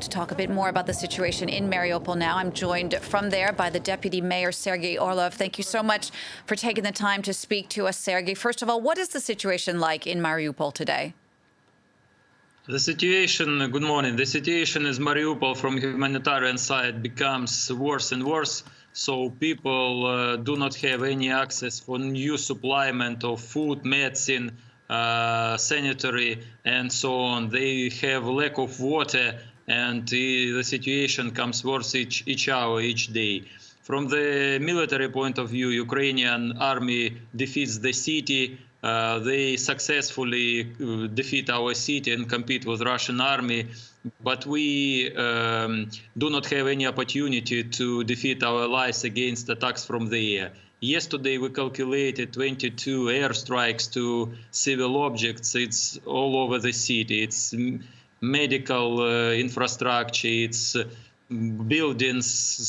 to talk a bit more about the situation in Mariupol now. I'm joined from there by the Deputy Mayor, Sergey Orlov. Thank you so much for taking the time to speak to us, Sergey. First of all, what is the situation like in Mariupol today? The situation, good morning. The situation in Mariupol from humanitarian side becomes worse and worse. So people do not have any access for new supplement of food, medicine, sanitary, and so on. They have lack of water, and the situation comes worse each hour, each day. From the military point of view, Ukrainian army defeats the city. They successfully defeat our city and compete with Russian army, but we do not have any opportunity to defeat our allies against attacks from the air. Yesterday we calculated 22 airstrikes to civil objects. It's all over the city. It's medical infrastructure, it's buildings,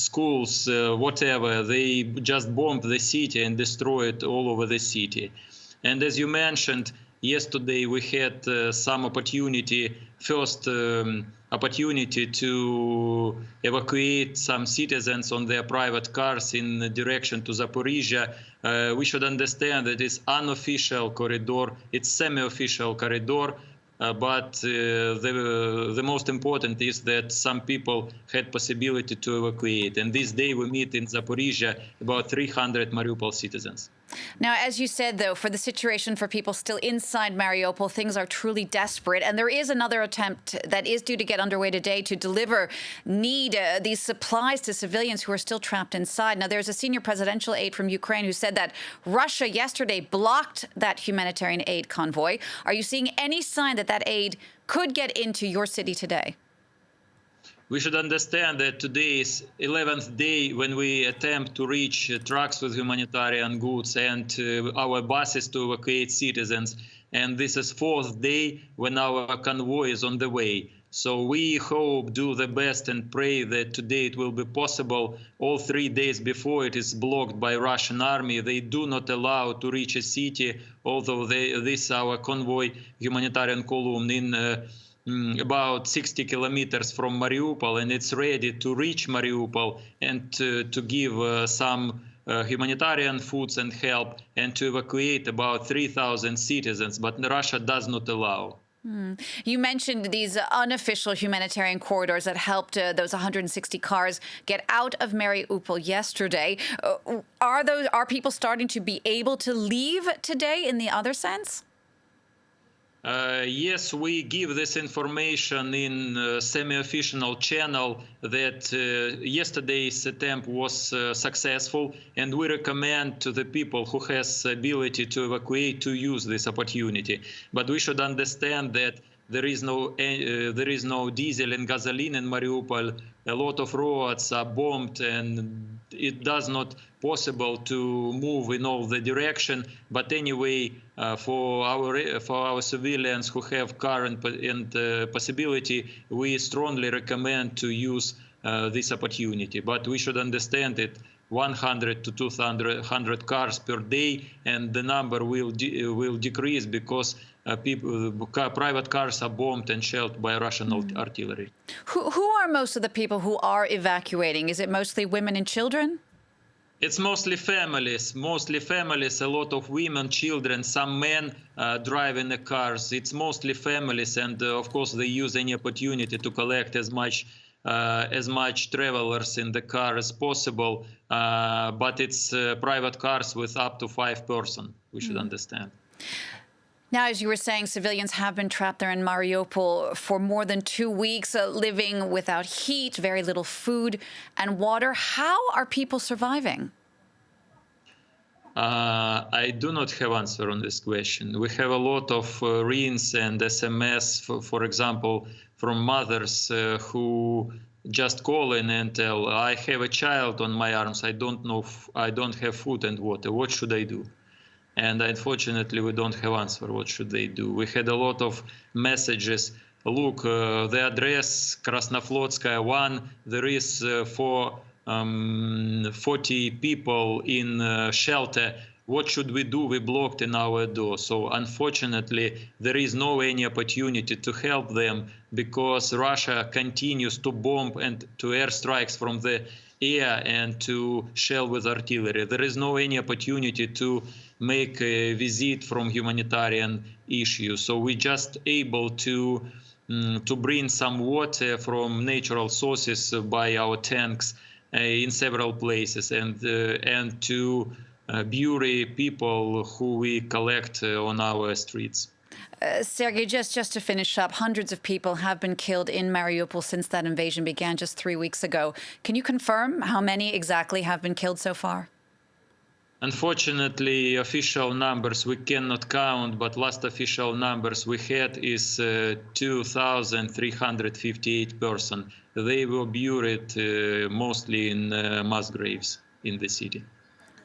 schools, whatever. They just bombed the city and destroyed all over the city. And as you mentioned, yesterday we had some opportunity, first opportunity to evacuate some citizens on their private cars in the direction to Zaporizhia. We should understand that it's unofficial corridor, it's semi-official corridor, but the most important is that some people had possibility to evacuate. And this day we meet in Zaporizhia about 300 Mariupol citizens. Now, as you said, though, for the situation for people still inside Mariupol, things are truly desperate. And there is another attempt that is due to get underway today to deliver these supplies to civilians who are still trapped inside. Now, there's a senior presidential aide from Ukraine who said that Russia yesterday blocked that humanitarian aid convoy. Are you seeing any sign that that aid could get into your city today? We should understand that today is 11th day when we attempt to reach trucks with humanitarian goods and our buses to evacuate citizens. And this is 4th day when our convoy is on the way. So we hope, do the best and pray that today it will be possible. All 3 days before it is blocked by Russian army. They do not allow to reach a city, although this our convoy humanitarian column in about 60 kilometers from Mariupol, and it's ready to reach Mariupol and to give some humanitarian foods and help and to evacuate about 3,000 citizens, but Russia does not allow. You mentioned these unofficial humanitarian corridors that helped those 160 cars get out of Mariupol yesterday. Are people starting to be able to leave today in the other sense? Yes, we give this information in a semi-official channel that yesterday's attempt was successful, and we recommend to the people who has ability to evacuate to use this opportunity. But we should understand that there is no diesel and gasoline in Mariupol. A lot of roads are bombed, and it does not possible to move in all the direction. But anyway, for our civilians who have car and possibility, we strongly recommend to use this opportunity. But we should understand that 100 to 200 cars per day, and the number will decrease because private cars are bombed and shelled by Russian artillery. Who are most of the people who are evacuating? Is it mostly women and children? It's mostly families, a lot of women, children, some men driving the cars. It's mostly families, and of course they use any opportunity to collect as much travelers in the car as possible. But it's private cars with up to 5 persons, we should understand. Now, as you were saying, civilians have been trapped there in Mariupol for more than 2 weeks, living without heat, very little food and water. How are people surviving? I do not have answer on this question. We have a lot of rings and SMS, for example, from mothers who just call in and tell, I have a child on my arms, I don't have food and water, what should I do? And unfortunately, we don't have answer. What should they do? We had a lot of messages. Look, the address Krasnoflotskaya 1. There is for 40 people in shelter. what should we do? We blocked in our door. So unfortunately, there is no any opportunity to help them because Russia continues to bomb and to airstrikes from the air and to shell with artillery. There is no any opportunity to make a visit from humanitarian issues. So we just able to bring some water from natural sources by our tanks in several places and to bury people who we collect on our streets. Sergey, just to finish up, hundreds of people have been killed in Mariupol since that invasion began just 3 weeks ago. Can you confirm how many exactly have been killed so far? Unfortunately, official numbers we cannot count, but last official numbers we had is 2,358 persons. They were buried mostly in mass graves in the city.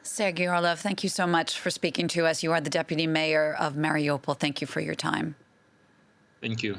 Sergey Orlov, thank you so much for speaking to us. You are the Deputy Mayor of Mariupol. Thank you for your time. Thank you.